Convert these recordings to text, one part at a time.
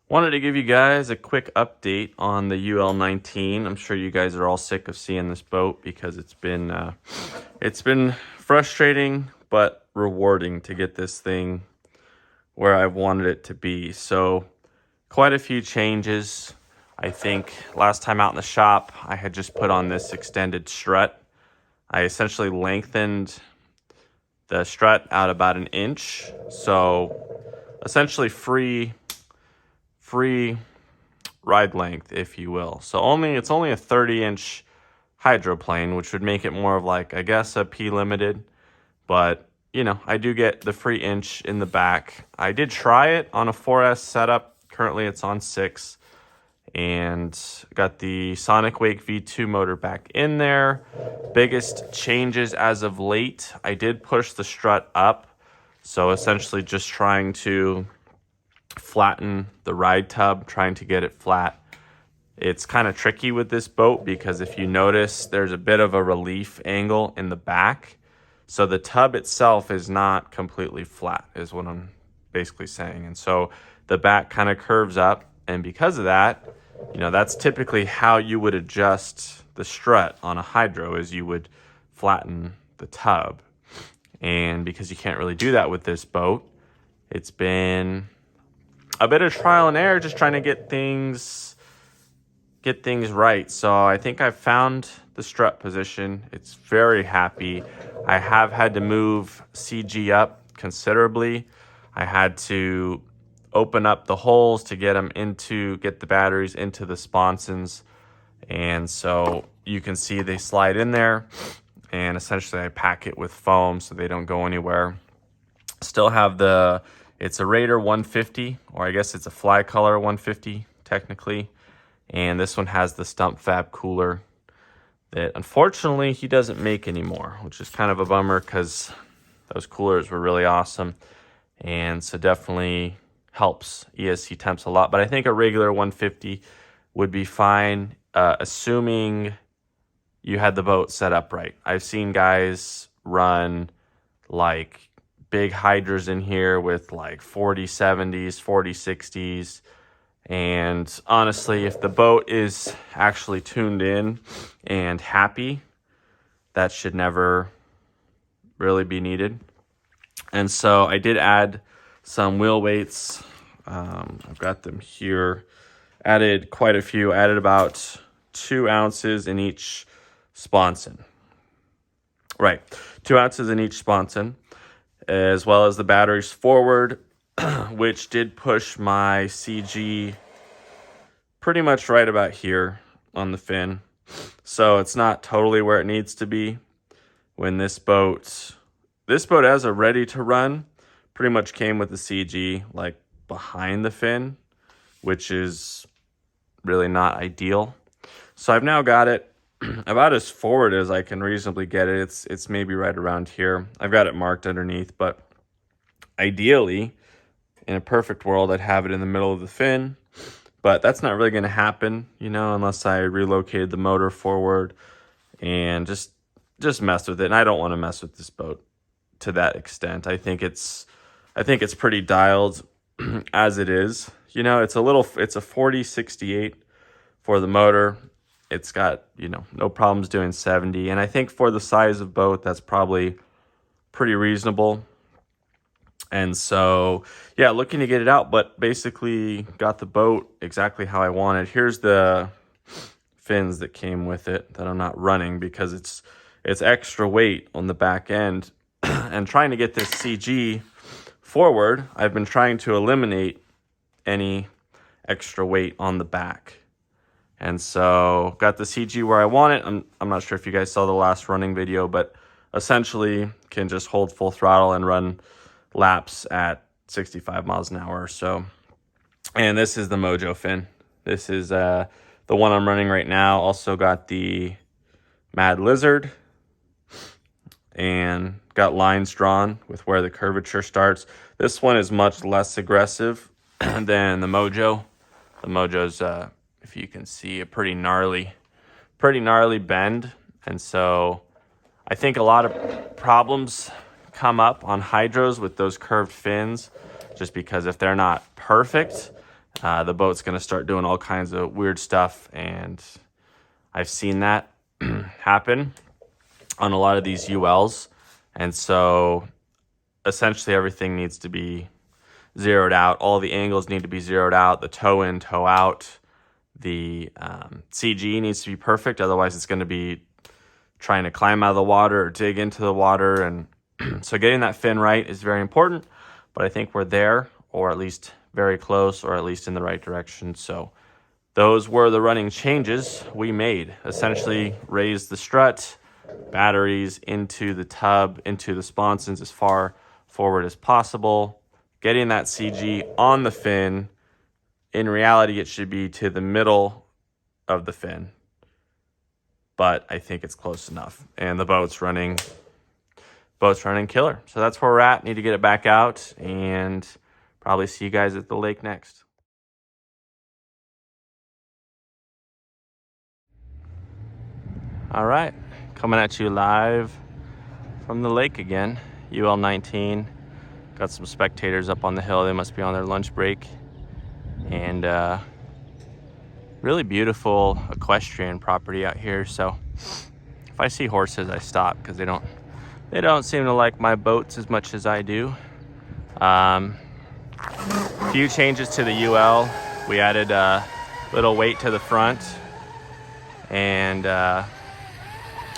Wanted to give you guys a quick update on the UL19. I'm sure you guys are all sick of seeing this boat because it's been frustrating but rewarding to get this thing where I've wanted it to be. So quite a few changes. I think last time out in the shop, I had just put on this extended strut. I essentially lengthened the strut out about an inch. So essentially free ride length, if you will. So it's only a 30-inch hydroplane, which would make it more of like, I guess, a P limited. But, I do get the free inch in the back. I did try it on a 4S setup. Currently, it's on 6. And got the Sonic Wake V2 motor back in there. Biggest changes as of late, I did push the strut up. So essentially just trying to flatten the ride tub, trying to get it flat. It's kind of tricky with this boat because if you notice, there's a bit of a relief angle in the back. So the tub itself is not completely flat, is what I'm basically saying. And so the back kind of curves up. And because of that, that's typically how you would adjust the strut on a hydro, is you would flatten the tub. And because you can't really do that with this boat, it's been a bit of trial and error, just trying to get things right. So I think I've found the strut position. It's very happy. I have had to move CG up considerably. I had to open up the holes to get the batteries into the sponsons. And so you can see they slide in there, and essentially I pack it with foam so they don't go anywhere. Still have it's a Raider 150, or I guess it's a Fly Color 150 technically. And this one has the Stump Fab cooler that unfortunately he doesn't make anymore, which is kind of a bummer because those coolers were really awesome. And so definitely helps ESC temps a lot. But I think a regular 150 would be fine, assuming you had the boat set up right. I've seen guys run like big hydras in here with like 4070s, 4060s. And honestly, if the boat is actually tuned in and happy, that should never really be needed. And so I did add some wheel weights. I've got them here. Added quite a few. Added about 2 ounces in each sponson. Right, 2 ounces in each sponson, as well as the batteries forward, which did push my CG pretty much right about here on the fin. So it's not totally where it needs to be. When this boat as a ready to run, pretty much came with the CG like behind the fin, which is really not ideal. So I've now got it about as forward as I can reasonably get it. It's maybe right around here. I've got it marked underneath, but ideally, in a perfect world, I'd have it in the middle of the fin. But that's not really going to happen, unless I relocated the motor forward and just mess with it. And I don't want to mess with this boat to that extent. I think it's pretty dialed as it is. It's a 4068 for the motor. It's got, no problems doing 70. And I think for the size of boat, that's probably pretty reasonable. And so, yeah, looking to get it out, but basically got the boat exactly how I wanted. Here's the fins that came with it that I'm not running because it's extra weight on the back end. And trying to get this CG forward, I've been trying to eliminate any extra weight on the back. And so got the CG where I want it. I'm not sure if you guys saw the last running video, but essentially can just hold full throttle and run laps at 65 miles an hour or so. And this is the Mojo fin. This is the one I'm running right now. Also got the Mad Lizard and got lines drawn with where the curvature starts. This one is much less aggressive than the Mojo. The Mojo's, if you can see, a pretty gnarly bend. And so I think a lot of problems come up on hydros with those curved fins, just because if they're not perfect, the boat's going to start doing all kinds of weird stuff. And I've seen that happen on a lot of these ULs. And so essentially everything needs to be zeroed out. All the angles need to be zeroed out. The toe in, toe out. The CG needs to be perfect. Otherwise it's going to be trying to climb out of the water or dig into the water. And so getting that fin right is very important. But I think we're there, or at least very close, or at least in the right direction. So those were the running changes we made. Essentially raise the strut, batteries into the tub, into the sponsons as far forward as possible, getting that CG on the fin. In reality, it should be to the middle of the fin, but I think it's close enough. And the boat's running killer. So that's where we're at. Need to get it back out and probably see you guys at the lake next. All right, coming at you live from the lake again. UL19. Got some spectators up on the hill. They must be on their lunch break. And really beautiful equestrian property out here. So if I see horses, I stop because they don't seem to like my boats as much as I do. Few changes to the UL. We added a little weight to the front, and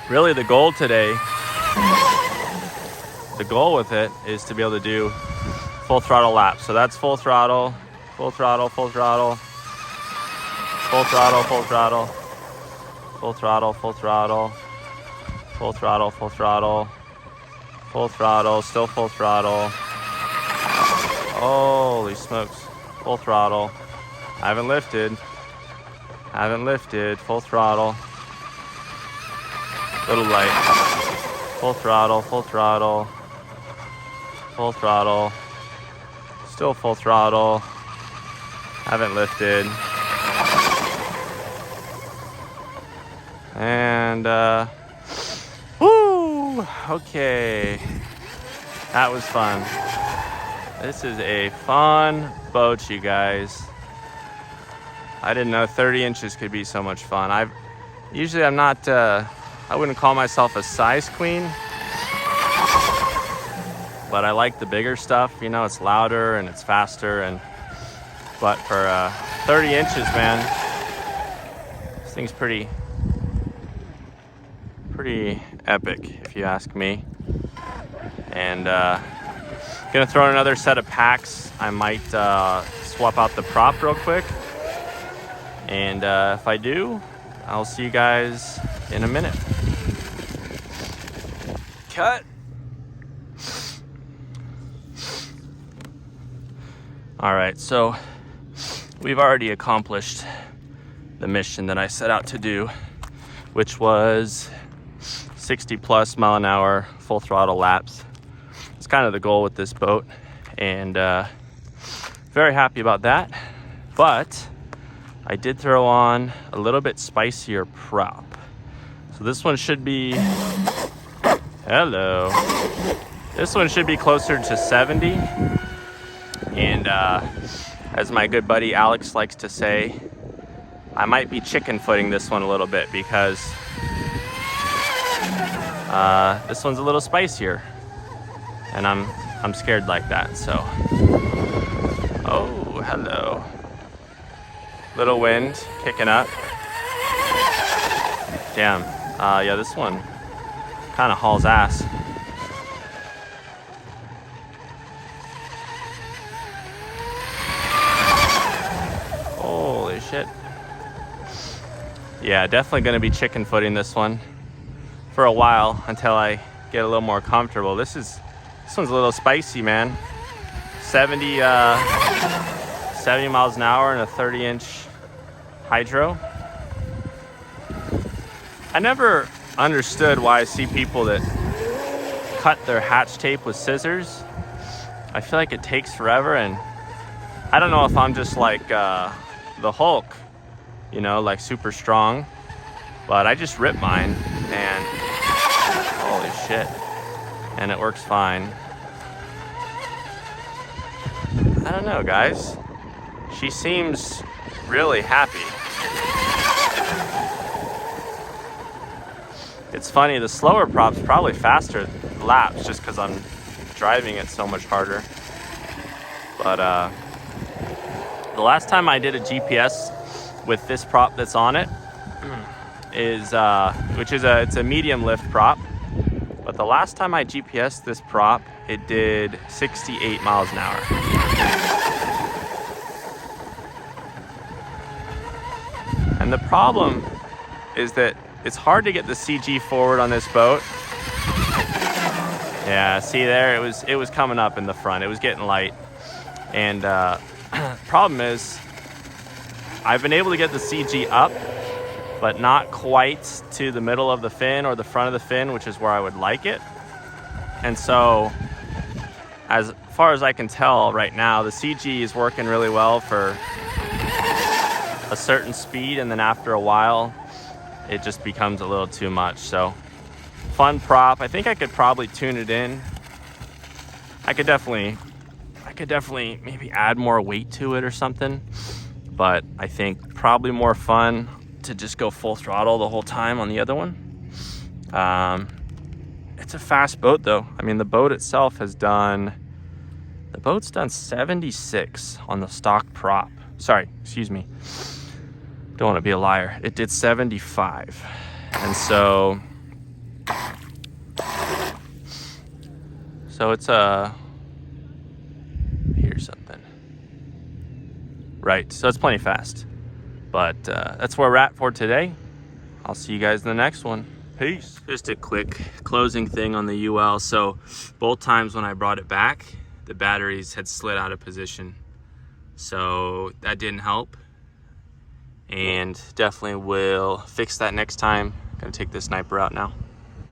really the goal today, the goal with it is to be able to do full throttle laps. So that's full throttle, full throttle, full throttle, full throttle, full throttle, full throttle, full throttle, full throttle, full throttle, full throttle, still full throttle. Holy smokes. Full throttle. Haven't lifted, full throttle. Little light. Full throttle, full throttle, full throttle. Still full throttle. Haven't lifted. And, woo! Okay. That was fun. This is a fun boat, you guys. I didn't know 30 inches could be so much fun. I'm not, I wouldn't call myself a size queen, but I like the bigger stuff. You know, it's louder and it's faster. But for 30 inches, man, this thing's pretty epic, if you ask me. And gonna throw in another set of packs. I might swap out the prop real quick, and if I do, I'll see you guys in a minute. Cut. All right, so we've already accomplished the mission that I set out to do, which was 60 plus mile an hour full throttle laps. It's kind of the goal with this boat, and very happy about that. But I did throw on a little bit spicier prop. So this one should be, hello. This one should be closer to 70. And as my good buddy Alex likes to say, I might be chicken footing this one a little bit because this one's a little spicier. And I'm scared like that, so. Oh, hello. Little wind kicking up. Damn. Yeah, this one kind of hauls ass. Holy shit. Yeah, definitely gonna be chicken footing this one for a while until I get a little more comfortable. This one's a little spicy, man. 70 miles an hour and a 30-inch hydro. I never understood why I see people that cut their hatch tape with scissors. I feel like it takes forever, and I don't know if I'm just like the Hulk, you know, like super strong, but I just rip mine, and holy shit, and it works fine. I don't know, guys. she seems really happy. It's funny, the slower prop's probably faster laps just because I'm driving it so much harder. But the last time I did a GPS with this prop that's on it is, it's a medium lift prop. But the last time I GPS'd this prop, it did 68 miles an hour. And the problem is that it's hard to get the CG forward on this boat. Yeah, see there, it was coming up in the front. It was getting light. And problem is, I've been able to get the CG up, but not quite to the middle of the fin or the front of the fin, which is where I would like it. And so, as far as I can tell right now, the CG is working really well for a certain speed, and then after a while, it just becomes a little too much. So, fun prop. I think I could probably tune it in. I could definitely maybe add more weight to it or something. But I think probably more fun to just go full throttle the whole time on the other one. It's a fast boat though. I mean, the boat's done 76 on the stock prop. Sorry, excuse me. Don't want to be a liar. It did 75. And so it's here's something. Right, so it's plenty fast. But that's where we're at for today. I'll see you guys in the next one. Peace. Just a quick closing thing on the UL. So both times when I brought it back, the batteries had slid out of position. So that didn't help. And definitely will fix that next time. Gonna take this sniper out now.